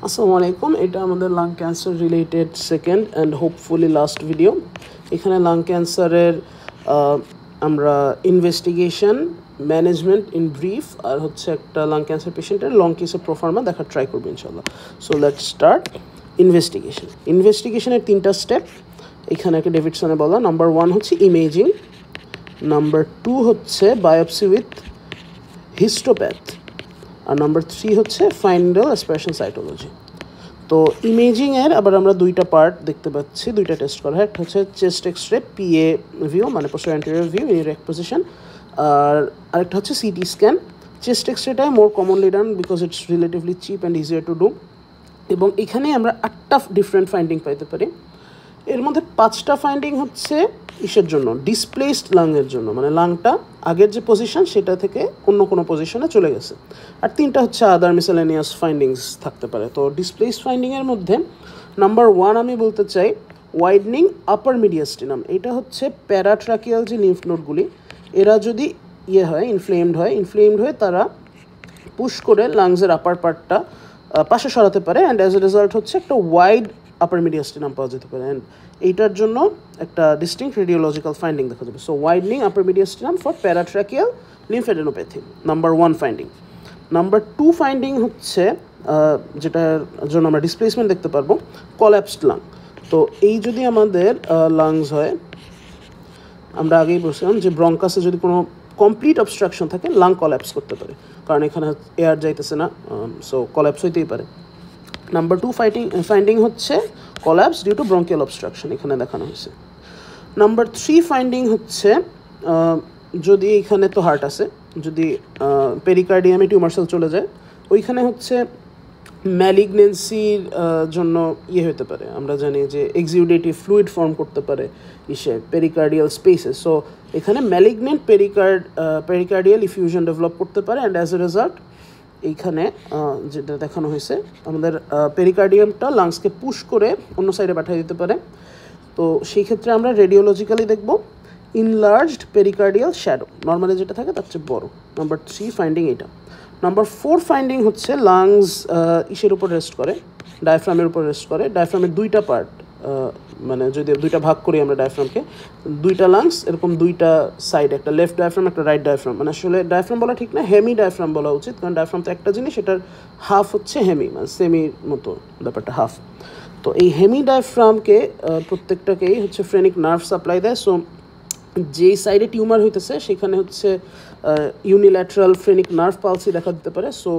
আসসালামু আলাইকুম। এটা আমাদের lung cancer related second and hopefully last video. এখানে লাং ক্যান্সারের আমরা ইনভেস্টিগেশন, ম্যানেজমেন্ট ইন ব্রিফ আর হচ্ছে একটা লাং ক্যান্সার পেশেন্টের লং কেসের প্রোফার্মা দেখার ট্রাই করবো ইনশাল্লাহ। So let's start. ইনভেস্টিগেশনের 3টা স্টেপ এখানে একটা ডেভিডসনে বলা। নাম্বার 1 হচ্ছে ইমেজিং, নাম্বার 2 হচ্ছে বায়োপসি উইথ হিস্টোপ্যাথ, আর নাম্বার 3 হচ্ছে ফাইনাল অ্যাসপিরেশন সাইটোলজি। তো ইমেজিংয়ের আবার আমরা 2টা পার্ট দেখতে পাচ্ছি, 2টা টেস্ট করা হয়। একটা হচ্ছে চেস্ট এক্সরে পিএ ভিউ, মানে postero anterior view in erect position, আর আরেকটা হচ্ছে সিটি স্ক্যান। চেস্ট এক্সরেটাই more commonly done because it's relatively cheap and easier to do, এবং এখানে আমরা 8টা ডিফারেন্ট ফাইন্ডিং পাইতে পারি। এর মধ্যে 5টা ফাইন্ডিং হচ্ছে ইসের জন্য, ডিসপ্লেসড লাংয়ের জন্য, মানে লাংটা আগের যে পজিশন সেটা থেকে অন্য কোনো পজিশনে চলে গেছে, আর 3টা হচ্ছে আদার মিসেলেনিয়াস ফাইন্ডিংস থাকতে পারে। তো ডিসপ্লেসড ফাইন্ডিংয়ের মধ্যে নাম্বার 1 আমি বলতে চাই ওয়াইডনিং আপার মিডিয়াস্টিনাম। এটা হচ্ছে প্যারাট্রাকিয়াল যে লিম্ফ নোডগুলি, এরা যদি ইনফ্লেমড হয়ে তারা পুশ করে লাংসের আপার পার্টটা পাশে সরাতে পারে, অ্যান্ড অ্যাজ এ রেজাল্ট হচ্ছে একটা ওয়াইড আপার মিডিয়াস্টিনাম পাওয়া যেতে পারে, অ্যান্ড এইটার জন্য একটা ডিস্টিংক্ট রেডিওলজিক্যাল ফাইন্ডিং দেখা যাবে। So widening upper mediastinum for paratracheal lymphadenopathy, number 1 finding. Number 2 finding হচ্ছে যেটার জন্য আমরা ডিসপ্লেসমেন্ট দেখতে পারবো, কলাপসড লাং। তো এই যদি আমাদের লাংস হয়, আমরা আগেই বলছিলাম যে ব্রঙ্কাসে যদি কোনো কমপ্লিট অবস্ট্রাকশন থাকে লাং কলাপস করতে পারে, কারণ এখানে এয়ার যাইতেছে না, সো কলাপস হইতেই পারে। নাম্বার 2 ফাইন্ডিং হচ্ছে collapse due to bronchial obstruction, এখানে দেখানো হয়েছে। নাম্বার 3 ফাইন্ডিং হচ্ছে যদি এখানে তো হার্ট আছে, যদি পেরিকার্ডিয়ামে টিউমার সেল চলে যায়, ওইখানে হচ্ছে ম্যালিগনেন্সির জন্য হতে পারে, আমরা জানি যে এক্সিউডেটিভ ফ্লুইড ফর্ম করতে পারে পেরিকার্ডিয়াল স্পেসে। সো এখানে ম্যালিগনেন্ট পেরিকার্ডিয়াল ইফিউশন ডেভেলপ করতে পারে, অ্যান্ড অ্যাজ এ রেজাল্ট এইখানে যেটা দেখানো হয়েছে আমাদের পেরিকার্ডিয়ামটা লাংসকে পুশ করে অন্য সাইডে পাঠিয়ে দিতে পারে। তো সেই ক্ষেত্রে আমরা রেডিওলজিক্যালি দেখব ইনলার্জড পেরিকার্ডিয়াল শ্যাডো, নর্মালি যেটা থাকে তার চেয়ে বড়। নাম্বার 3 ফাইন্ডিং এটা। নাম্বার 4 ফাইন্ডিং হচ্ছে লাংস ইসের উপর রেস্ট করে, ডায়াফ্রামের উপর রেস্ট করে। ডায়াফ্রামের 2টা পার্ট, মানে যদি 2টা ভাগ করি আমরা ডায়াফ্রামকে, 2টা লাংস এরকম 2টা সাইড, একটা লেফট ডায়াফ্রাম একটা রাইট ডায়াফ্রাম, মানে আসলে ডায়াফ্রাম বলা ঠিক না, হেমি ডায়াফ্রাম বলা উচিত, কারণ ডায়াফ্রাম তো একটা জিনিস, এটার হাফ হচ্ছে হেমি, মানে সেমির মতো ব্যাপারটা হাফ। তো এই হেমি ডায়াফ্রামকে প্রত্যেকটাকেই হচ্ছে ফ্রেনিক নার্ভ সাপ্লাই দেয়। সো যেই সাইডে টিউমার হইতেছে সেখানে হচ্ছে ইউনিল্যাটারাল ফ্রেনিক নার্ভ পালসি দেখা দিতে পারে। সো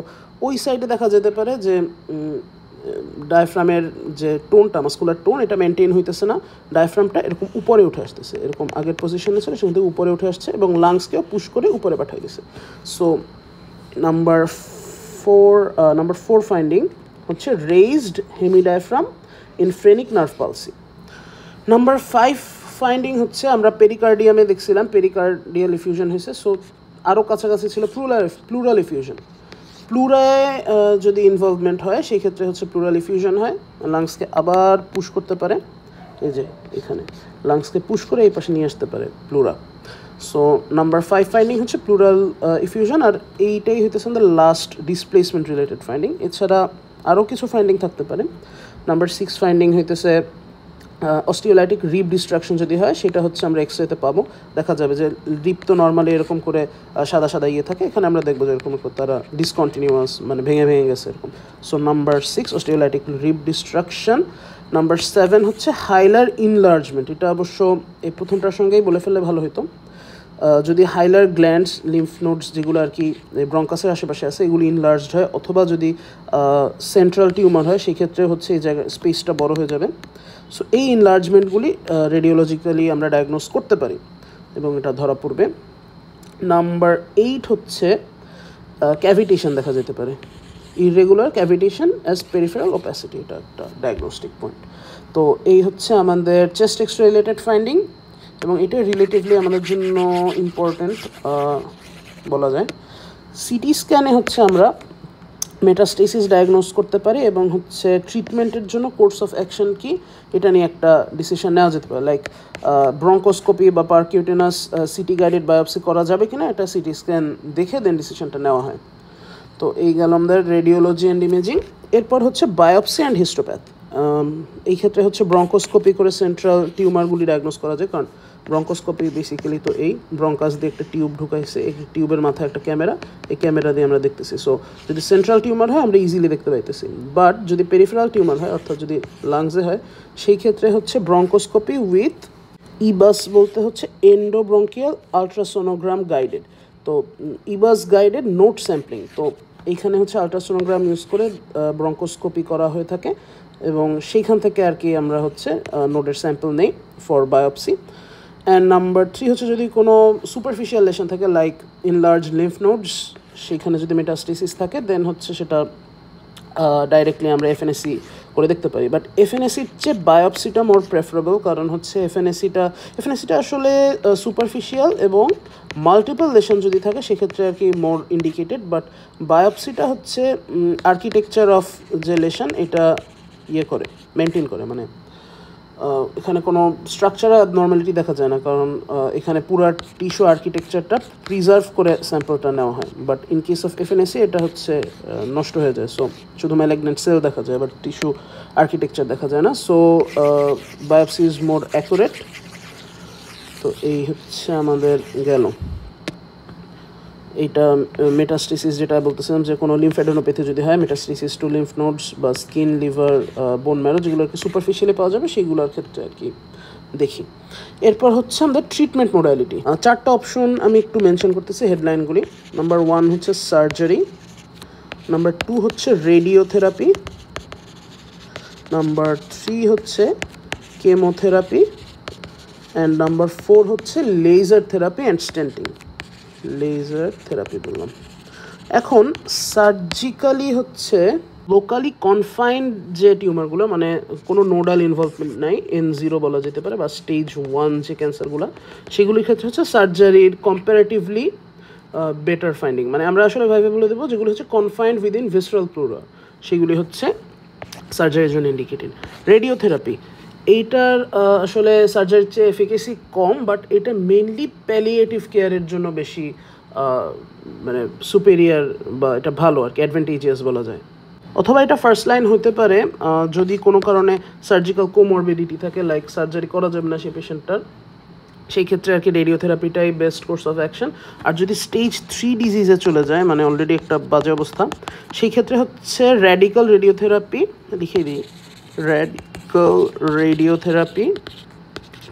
ওই সাইডে দেখা যেতে পারে যে ডায়াফ্রামের যে টোনটা, মাস্কুলার টোন, এটা মেনটেন হইতেছে না, ডায়াফ্রামটা এরকম উপরে উঠে আসতেছে, এরকম আগের পজিশনে ছিল সেখান থেকে উপরে উঠে আসছে এবং লাংসকেও পুশ করে উপরে পাঠিয়ে দিছে। সো নাম্বার 4 ফাইন্ডিং হচ্ছে raised hemi diaphragm in phrenic nerve palsy. Number 5 finding হচ্ছে আমরা পেরিকার্ডিয়ামে দেখছিলাম পেরিকার্ডিয়াল ইফিউশন হয়েছে, সো আরও কাছাকাছি ছিল প্লুরাল ইফিউশন। প্লুরায় যদি ইনভলভমেন্ট হয় সেই ক্ষেত্রে হচ্ছে প্লুরাল ইফিউশন হয়, লাংসকে আবার পুশ করতে পারে, এই যে এখানে লাংসকে পুশ করে এই পাশে নিয়ে আসতে পারে প্লুরা। সো নাম্বার 5 ফাইন্ডিং হচ্ছে প্লুরাল ইফিউশন, আর এইটাই হইতেছে আমাদের লাস্ট ডিসপ্লেসমেন্ট রিলেটেড ফাইন্ডিং। এছাড়া আরও কিছু ফাইন্ডিং থাকতে পারে। নাম্বার 6 ফাইন্ডিং হইতেছে অস্টিওলাইটিক রিব ডিস্ট্রাকশন যদি হয়, সেটা হচ্ছে আমরা এক্সরেতে পাবো, দেখা যাবে যে রিব তো নর্মালি এরকম করে সাদা সাদা থাকে, এখানে আমরা দেখবো যে এরকম তারা ডিসকন্টিনিউয়াস, মানে ভেঙে গেছে এরকম। So number 6 osteolytic rib destruction. Number 7 হচ্ছে হাইলার ইনলার্জমেন্ট। এটা অবশ্য এই প্রথমটার সঙ্গেই বলে ফেললে ভালো হতো। যদি হাইলার গ্ল্যান্ডস, লিম্ফ নোডস যেগুলো আর কি ব্রঙ্কাসের আশেপাশে আছে, এগুলি ইনলার্জড হয়, অথবা যদি সেন্ট্রাল টিউমার হয় সেই ক্ষেত্রে হচ্ছে এই জায়গায় স্পেসটা বড় হয়ে যাবে। সো এই ইনলার্জমেন্টগুলি রেডিওলজিক্যালি আমরা ডায়াগনোস করতে পারি এবং এটা ধরা পড়বে। নাম্বার 8 হচ্ছে ক্যাভিটেশন দেখা যেতে পারে, ইররেগুলার ক্যাভিটেশন অ্যাজ পেরিফেরাল ওপ্যাসিটি, এটা একটা ডায়াগনস্টিক পয়েন্ট। তো এই হচ্ছে আমাদের চেস্ট এক্সরে রিলেটেড ফাইন্ডিং, এবং এটা রিলেটিভলি আমাদের জন্য ইম্পর্ট্যান্ট বলা যায়। সিটি স্ক্যানে হচ্ছে আমরা মেটাস্টেসিস ডায়াগনোস করতে পারি এবং হচ্ছে ট্রিটমেন্টের জন্য কোর্স অফ অ্যাকশন কি এটা নিয়ে একটা ডিসিশন নেওয়া যেতে পারে, লাইক ব্রঙ্কোস্কোপি বা পারকিউটেনাস সিটি গাইডেড বায়োপসি করা যাবে কিনা, এটা সিটি স্ক্যান দেখে দেন ডিসিশনটা নেওয়া হয়। তো এই গেল আমাদের রেডিওলজি অ্যান্ড ইমেজিং। এরপর হচ্ছে বায়োপসি অ্যান্ড হিস্টোপ্যাথ। এই ক্ষেত্রে হচ্ছে ব্রঙ্কোস্কোপি করে সেন্ট্রাল টিউমারগুলি ডায়াগনোস করা যায়, কারণ ব্রঙ্কোস্কোপি বেসিক্যালি তো এই ব্রঙ্কাস দিয়ে একটা টিউব ঢুকাইছে, এই টিউবের মাথায় একটা ক্যামেরা, এই ক্যামেরা দিয়ে আমরা দেখতেছি। সো যদি সেন্ট্রাল টিউমার হয় আমরা ইজিলি দেখতে পাইতেছি, বাট যদি পেরিফেরাল টিউমার হয় অর্থাৎ যদি লাংসে হয় সেই ক্ষেত্রে হচ্ছে ব্রঙ্কোস্কোপি উইথ ইবাস বলতে হচ্ছে এন্ডোব্রঙ্কিয়াল আলট্রাসোনোগ্রাম গাইডেড। তো ইবাস গাইডেড নোট স্যাম্পলিং, তো এইখানে হচ্ছে আলট্রাসোনোগ্রাম ইউজ করে ব্রঙ্কোস্কোপি করা হয়ে থাকে এবং সেইখান থেকে আর কি আমরা হচ্ছে নোটের স্যাম্পল নেই ফর বায়োপসি। অ্যান্ড নাম্বার 3 হচ্ছে যদি কোনো সুপারফিশিয়াল লেশন থাকে লাইক ইনলার্জ লিম্ফ নোডস, সেইখানে যদি মেটাস্টেসিস থাকে দেন হচ্ছে সেটা ডাইরেক্টলি আমরা এফএনএসি করে দেখতে পারি। বাট এফএনএসির চেয়ে বায়োপসিটা মোর প্রেফারেবল, কারণ হচ্ছে এফএনএসিটা আসলে সুপারফিশিয়াল এবং মাল্টিপল লেশন যদি থাকে সেক্ষেত্রে আর কি মোর ইন্ডিকেটেড। বাট বায়োপসিটা হচ্ছে আর্কিটেকচার অফ যে লেশন এটা করে মেনটেন করে, মানে এখানে কোনো স্ট্রাকচারাল অ্যাবনর্মালিটি দেখা যায় না, কারণ এখানে পুরো টিস্যু আর্কিটেকচারটা প্রিজার্ভ করে স্যাম্পলটা নেওয়া হয়। But in case of FNAC এটা হচ্ছে নষ্ট হয়ে যায়, সো শুধু ম্যালিগন্যান্ট সেল দেখা যায় বাট টিস্যু আর্কিটেকচার দেখা যায় না। So biopsy is more accurate. তো এই হচ্ছে আমাদের গেল এইটা মেটাস্টেসিস, যেটা বলতেছিলাম যে কোনো লিম্ফ্যাডেনোপ্যাথি যদি হয়, মেটাস্টেসিস টু লিম্ফ নোডস বা স্কিন, লিভার, বোন ম্যারো যেগুলো আর কি সুপারফিশিয়ালি পাওয়া যাবে সেইগুলোর ক্ষেত্রে আর কি দেখি। এরপর হচ্ছে আমাদের ট্রিটমেন্ট মোডালিটি। 4টা অপশন আমি একটু মেনশন করতেছি হেডলাইনগুলি। নাম্বার 1 হচ্ছে সার্জারি, নাম্বার 2 হচ্ছে রেডিওথেরাপি, নাম্বার 3 হচ্ছে কেমোথেরাপি, অ্যান্ড নাম্বার 4 হচ্ছে laser therapy and stenting. Laser therapy বললাম। এখন সার্জিক্যালি হচ্ছে লোকালি কনফাইন্ড যে টিউমারগুলো, মানে কোনো নোডাল ইনভলভমেন্ট নাই, N0 বলা যেতে পারে, বা স্টেজ 1 যে ক্যান্সারগুলো, সেগুলির ক্ষেত্রে হচ্ছে সার্জারির কম্পারেটিভলি বেটার ফাইন্ডিং। মানে আমরা আসলে ভাবে বলে দেবো যেগুলো হচ্ছে কনফাইন্ড উইদিন ভিসরাল প্লুরা, সেগুলি হচ্ছে সার্জারির জন্য ইন্ডিকেটেড। রেডিওথেরাপি এইটার আসলে সার্জারির চেয়ে এফিকেসি কম, বাট এটা মেইনলি প্যালিয়েটিভ কেয়ারের জন্য বেশি মানে সুপেরিয়ার বা এটা ভালো আর কি, অ্যাডভান্টেজিয়াস বলা যায়। অথবা এটা ফার্স্ট লাইন হতে পারে যদি কোনো কারণে সার্জিক্যাল কোমরবিডিটি থাকে, লাইক সার্জারি করা যাবে না সেই পেশেন্টটার, সেই ক্ষেত্রে আর কি রেডিওথেরাপিটাই বেস্ট কোর্স অফ অ্যাকশন। আর যদি স্টেজ 3 ডিজিজে চলে যায়, মানে অলরেডি একটা বাজে অবস্থা, সেই ক্ষেত্রে হচ্ছে র্যাডিক্যাল রেডিওথেরাপি, লিখে দিই র্যাডিক্যাল রেডিওথেরাপি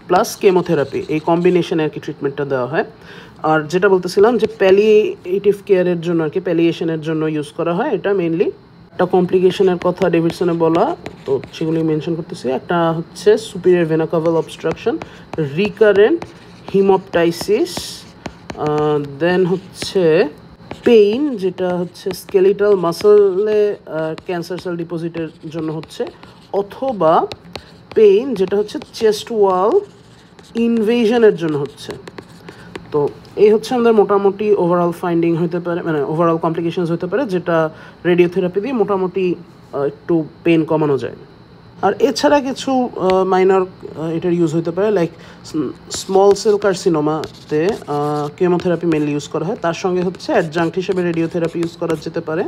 প্লাস কেমোথেরাপি, এই কম্বিনেশনে আর কি ট্রিটমেন্টটা দেওয়া হয়। আর যেটা বলতেছিলাম যে প্যালিয়েটিভ কেয়ারের জন্য আর কি প্যালিয়েশনের জন্য ইউজ করা হয়, এটা মেইনলি একটা কমপ্লিকেশনের কথা ডেভিডসনে বলা, তো সেগুলি মেনশন করতেছি। একটা হচ্ছে superior vena caval obstruction, recurrent haemoptysis, then হচ্ছে পেইন, যেটা হচ্ছে স্কেলিটাল মাসলে ক্যান্সার সেল ডিপোজিটের জন্য হচ্ছে, অথবা পেইন যেটা হচ্ছে চেস্ট ওয়াল ইনভেশনের জন্য হচ্ছে। তো এই হচ্ছে আমাদের মোটামুটি ওভারঅল ফাইন্ডিং হতে পারে, মানে ওভারঅল কমপ্লিকেশনস হতে পারে, যেটা রেডিওথেরাপি দিয়ে মোটামুটি একটু পেন কমানো যায়। আর এছাড়া কিছু মাইনর এটার ইউজ হতে পারে, লাইক স্মল সেল কার্সিনোমাতে কেমোথেরাপি মেনলি ইউজ করা হয়, তার সঙ্গে হচ্ছে অ্যাডজাঙ্ক্ট হিসেবে রেডিওথেরাপি ইউজ করা যেতে পারে।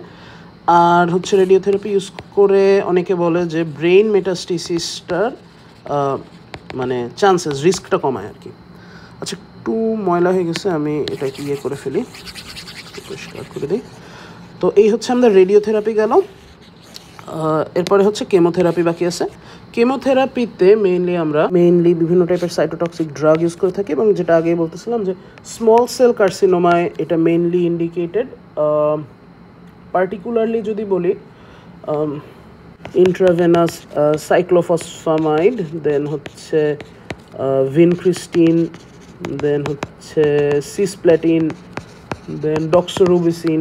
আর হচ্ছে রেডিওথেরাপি ইউজ করে অনেকে বলে যে ব্রেইন মেটাস্টেসিসটার মানে চান্সেস, রিস্কটা কমায় আর কি। আচ্ছা, একটু ময়লা হয়ে গেছে, আমি এটাকে করে ফেলি, পরিষ্কার করে দিই। তো এই হচ্ছে আমাদের রেডিওথেরাপি গেল। এরপরে হচ্ছে কেমোথেরাপি বাকি আছে। কেমোথেরাপিতে মেইনলি বিভিন্ন টাইপের সাইটোটক্সিক ড্রাগ ইউজ করে থাকি, এবং যেটা আগেই বলতেছিলাম যে স্মল সেল কার্সিনোমায় এটা মেইনলি ইন্ডিকেটেড। পার্টিকুলারলি যদি বলি ইন্ট্রাভেনাস সাইক্লোফসফামাইড, দেন হচ্ছে ভিনক্রিস্টিন, দেন হচ্ছে সিসপ্ল্যাটিন, দেন ডক্সোরুবিসিন,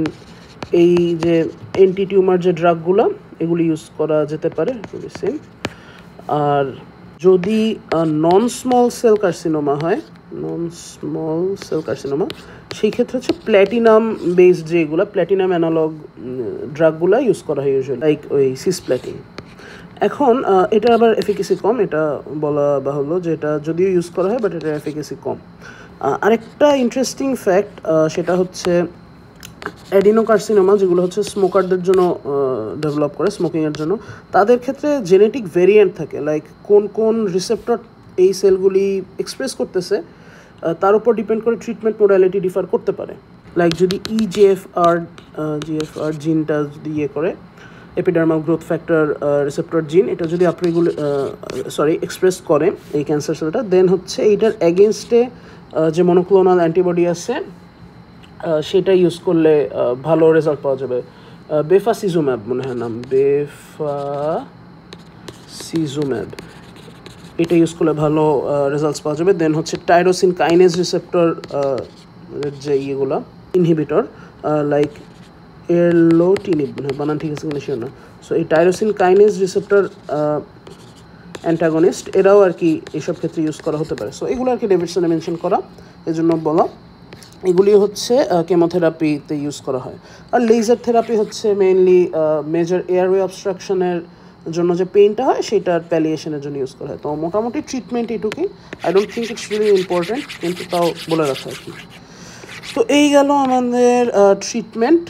এই যে অ্যান্টি টিউমার যে ড্রাগগুলো এগুলি ইউজ করা যেতে পারে রুবিসিন। আর যদি নন স্মল সেল কার্সিনোমা হয়, সেই ক্ষেত্রে হচ্ছে প্ল্যাটিনাম বেসড যেগুলো প্ল্যাটিনাম অ্যানালগ ড্রাগগুলো ইউজ করা হয় ইউজুয়ালি, লাইক ওই সিসপ্ল্যাটিন। এখন এটা আবার এফিকেসি কম, এটা বলা বাহুল্য যে এটা যদিও ইউজ করা হয় বাট এটা এফিকেসি কম। আরেকটা ইন্টারেস্টিং ফ্যাক্ট সেটা হচ্ছে অ্যাডিনোকার্সিনোমা যেগুলো হচ্ছে স্মোকারদের জন্য ডেভেলপ করে স্মোকিংয়ের জন্য, তাদের ক্ষেত্রে জেনেটিক ভেরিয়েন্ট থাকে, লাইক কোন কোন রিসেপ্টর এই সেলগুলি এক্সপ্রেস করতেছে তার উপর ডিপেন্ড করে ট্রিটমেন্ট মোডালিটি ডিফার করতে পারে। লাইক যদি জিএফআর জিনটা যদি করে এপিডার্মাল গ্রোথ ফ্যাক্টর রিসেপ্টর জিন, এটা যদি এক্সপ্রেস করে এই ক্যান্সার সেলটা, দেন হচ্ছে এইটার এগেনস্টে যে মনোক্লোনাল অ্যান্টিবডি আছে সেটা ইউজ করলে ভালো রেজাল্ট পাওয়া যাবে। বেফাসিজুম্যাব মনে হয় নাম, বেফাসিজুম্যাব, এটা ইউজ করলে ভালো রেজাল্টস পাওয়া যাবে। দেন হচ্ছে টাইরোসিন কাইনেজ রিসেপ্টর যে ইয়েগুলো ইনহিবিটর, লাইক এরলোটিনিব বানান ঠিক আছে কিনা শিওর না। সো এই টাইরোসিন কাইনেজ রিসেপ্টর অ্যান্টাগনিস্ট এরাও আর কি এইসব ক্ষেত্রে ইউজ করা হতে পারে। সো এগুলো আর কি ডেভিডসনে মেনশন করা, এই জন্য বলা এগুলি হচ্ছে কেমোথেরাপিতে ইউজ করা হয়। আর লেজার থেরাপি হচ্ছে মেইনলি মেজর এয়ারওয়ে অবস্ট্রাকশনের জন্য যে পেইনটা হয় সেটার প্যালিয়েশনের জন্য ইউজ করা হয়। তো মোটামুটি ট্রিটমেন্ট এটুকুই, I don't think it's really important, কিন্তু তাও বলে রাখা আর কি। তো এই গেল আমাদের ট্রিটমেন্ট।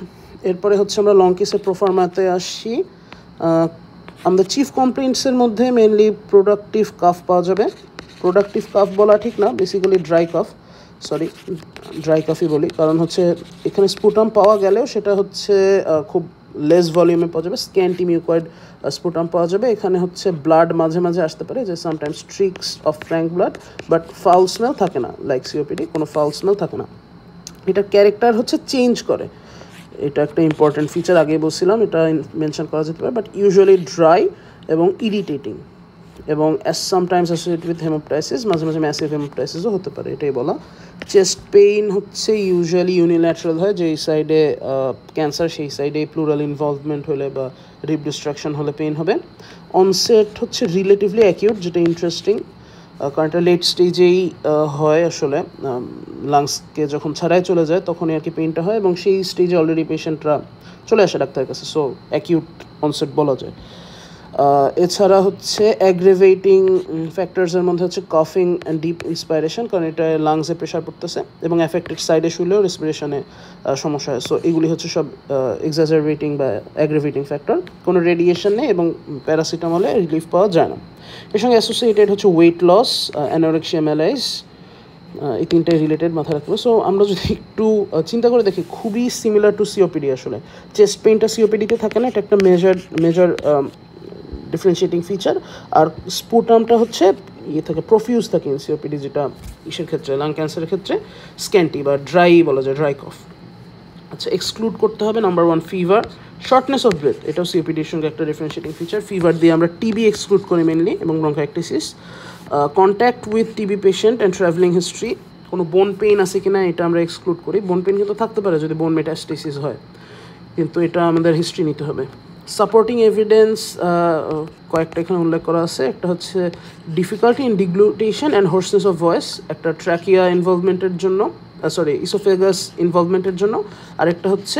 এরপরে হচ্ছে আমরা লং কেসের প্রোফার্মাতে আসি। আমাদের চিফ কমপ্লেন্টসের মধ্যে মেনলি প্রোডাক্টিভ কাফ পাওয়া যাবে। প্রোডাক্টিভ কাফ বলা ঠিক না, বেসিক্যালি ড্রাই কাফই বলি, কারণ হচ্ছে এখানে স্পুটাম পাওয়া গেলেও সেটা হচ্ছে খুব লেস ভলিউমে পাওয়া যাবে, স্ক্যান্টি মিউকয়েড স্পুটাম পাওয়া যাবে। এখানে হচ্ছে ব্লাড মাঝে মাঝে আসতে পারে, যে sometimes streaks of frank blood, but foul smell থাকে না, লাইক সিওপিডি কোনো ফাউল স্মেল থাকে না। এটা ক্যারেক্টার হচ্ছে চেঞ্জ করে, এটা একটা ইম্পর্টেন্ট ফিচার, আগে বলছিলাম, এটা মেনশন করা যেতে পারে, বাট ইউজুয়ালি ড্রাই এবং ইরিটেটিং, এবং সামটাইমস অ্যাসোসিয়েটেড উইথ হেমোপ্টাইসিস, মাঝে মাঝে ম্যাসিভ হেমোপ্টাইসিসও হতে পারে, এটাই বলা। চেস্ট পেইন হচ্ছে ইউজুয়ালি ইউনিল্যাটারাল হয়, যেই সাইডে ক্যান্সার সেই সাইডে প্লুরাল ইনভলভমেন্ট হলে বা রিপ ডিস্ট্রাকশন হলে পেইন হবে। অনসেট হচ্ছে রিলেটিভলি অ্যাকিউট, যেটা ইন্টারেস্টিং, কারণ এটা লেট স্টেজেই হয় আসলে, লাংসকে যখন ছাড়াই চলে যায় তখনই আর কি পেইনটা হয়, এবং সেই স্টেজে অলরেডি পেশেন্টরা চলে আসে ডাক্তারের কাছে, সো অ্যাকিউট অনসেট বলা যায়। এছাড়া হচ্ছে অ্যাগ্রেভেটিং ফ্যাক্টরসের মধ্যে হচ্ছে কাফিং অ্যান্ড ডিপ ইন্সপাইরেশন, কারণ এটা লাংসে প্রেশার পড়তেছে, এবং অ্যাফেক্টেড সাইডে শুলেও রেসপিরেশনে সমস্যা হয়। সো এগুলি হচ্ছে সব এক্সাজারবেটিং বা অ্যাগ্রেভেটিং ফ্যাক্টর। কোনো রেডিয়েশন নেই এবং প্যারাসিটামলে রিলিফ পাওয়া যায় না। এর সঙ্গে অ্যাসোসিয়েটেড হচ্ছে ওয়েট লস, অ্যানোরেক্সিয়া ম্যালাইস, এই তিনটাই রিলেটেড, মাথায় রাখতে হবে। সো আমরা যদি একটু চিন্তা করে দেখি, খুবই সিমিলার টু সিওপিডি আসলে। চেস্ট পেইনটা সিওপিডিতে থাকে না, এটা একটা মেজর ডিফারেন্সিয়েটিং ফিচার। আর স্পুটামটা হচ্ছে থাকে, প্রফিউজ থাকে সিওপিডি, যেটা ইসের ক্ষেত্রে লাং ক্যান্সারের ক্ষেত্রে স্ক্যান্টি বা ড্রাই বলা যায়, ড্রাই কফ। আচ্ছা, এক্সক্লুড করতে হবে number 1 fever, shortness of breadth, এটাও সিওপিডির সঙ্গে একটা ডিফারেন্সিয়েটিং ফিচার। ফিভার দিয়ে আমরা টিবি এক্সক্লুড করি মেনলি, এবং bronchitis. Contact with TB patient and travelling history, কোনো বোন পেইন আছে কিনা এটা আমরা এক্সক্লুড করি। বোন পেইন কিন্তু থাকতে পারে যদি বোন মেটাস্টেসিস হয়, কিন্তু এটা আমাদের হিস্ট্রি নিতে হবে। সাপোর্টিং এভিডেন্স কয়েকটা এখানে উল্লেখ করা আছে। একটা হচ্ছে difficulty in deglutition and hoarseness of voice, একটা ট্র্যাকিয়া ইনভলভমেন্টের জন্য, ইসোফেগাস ইনভলভমেন্টের জন্য, আরেকটা হচ্ছে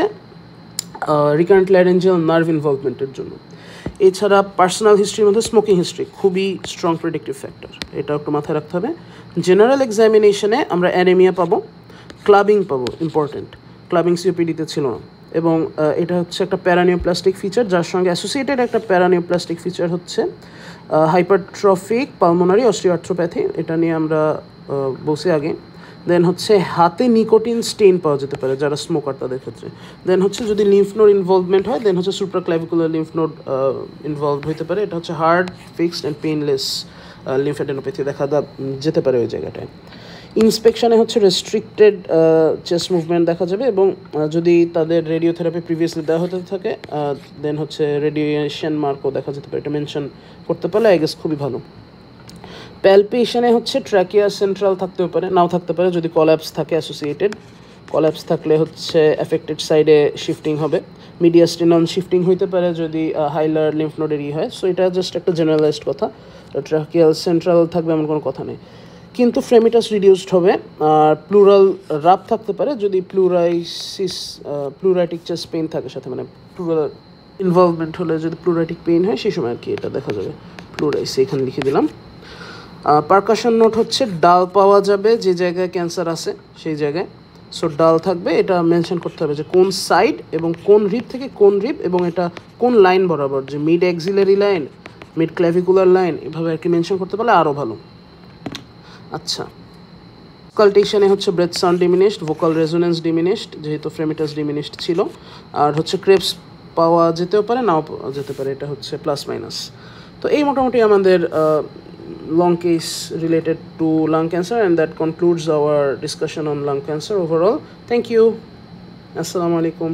রিকারেন্ট ল্যারেঞ্জিয়াল নার্ভ ইনভলভমেন্টের জন্য। এছাড়া পার্সোনাল হিস্ট্রির মধ্যে স্মোকিং হিস্ট্রি খুবই স্ট্রং প্রেডিক্টিভ ফ্যাক্টর, এটা একটু মাথায় রাখতে হবে। জেনারেল এক্সামিনেশনে আমরা অ্যানেমিয়া পাবো, ক্লাবিং পাবো, ইম্পর্টেন্ট, ক্লাবিং সিওপিডিতে ছিল না। এবং এটা হচ্ছে একটা প্যারানিওপ্লাস্টিক ফিচার, যার সঙ্গে অ্যাসোসিয়েটেড একটা প্যারানিওপ্লাস্টিক ফিচার হচ্ছে হাইপারট্রফিক পালমোনারি অস্টিওআর্থ্রোপ্যাথি, এটা নিয়ে আমরা বলছি আগে। দেন হচ্ছে হাতে নিকোটিন স্টেইন পাওয়া যেতে পারে যারা স্মোকার তাদের ক্ষেত্রে। দেন হচ্ছে যদি লিম্ফ নোড ইনভলভমেন্ট হয়, দেন হচ্ছে সুপ্রাক্লাভিকুলার লিম্ফ নোড ইনভলভ হতে পারে, এটা হচ্ছে hard fixed and painless lymphadenopathy দেখা যেতে পারে ওই জায়গাটায়। ইন্সপেকশানে হচ্ছে রেস্ট্রিক্টেড চেস্ট মুভমেন্ট দেখা যাবে, এবং যদি তাদের রেডিওথেরাপি প্রিভিয়াসলি দেওয়া হতে থাকে দেন হচ্ছে রেডিয়েশন মার্কও দেখা যেতে পারে, এটা মেনশন করতে পারলে আই গেস খুবই ভালো। প্যালপেশনে হচ্ছে ট্র্যাকিয়া সেন্ট্রাল থাকতেও পারে, নাও থাকতে পারে, যদি কলাপস থাকে অ্যাসোসিয়েটেড, কলাপস থাকলে হচ্ছে অ্যাফেক্টেড সাইডে শিফটিং হবে। মিডিয়াস্টিনন শিফটিং হইতে পারে যদি হাইলার লিম্ফ নোডের হয়। সো এটা জাস্ট একটা জেনারেলাইজড কথা, ট্র্যাকিয়াল সেন্ট্রাল থাকবে এমন কোনো কথা নেই, কিন্তু ফ্রেমিটাস রিডিউসড হবে। আর প্লুরাল রাপ থাকতে পারে যদি প্লুরাইটিক চেস্ট পেইন থাকে সাথে, মানে প্লুরাল ইনভলভমেন্ট হলে যদি প্লুরাইটিক পেইন হয় সেই সময় আর কি এটা দেখা যাবে। প্লুরাইস এখানে লিখে দিলাম। পারকাশন নোট হচ্ছে ডাল পাওয়া যাবে যে জায়গায় ক্যান্সার আছে সেই জায়গায়, সো ডাল থাকবে, এটা মেনশন করতে হবে যে কোন সাইড এবং কোন রিব থেকে কোন রিব, এবং এটা কোন লাইন বরাবর, যে mid axillary line, mid clavicular line, এভাবে আর কি মেনশন করতে পারলে আরও ভালো। আচ্ছা, ভোকালটেশনে হচ্ছে breath sound diminished, vocal resonance diminished, যেহেতু ফ্রেমিটাস ডিমিনিশড ছিল, আর হচ্ছে ক্রেপস পাওয়া যেতেও পারে, নাও যেতে পারে, এটা হচ্ছে প্লাস মাইনাস। তো এই মোটামুটি আমাদের long case related to lung cancer, and that concludes our discussion on lung cancer overall. Thank you. Assalamu alaikum.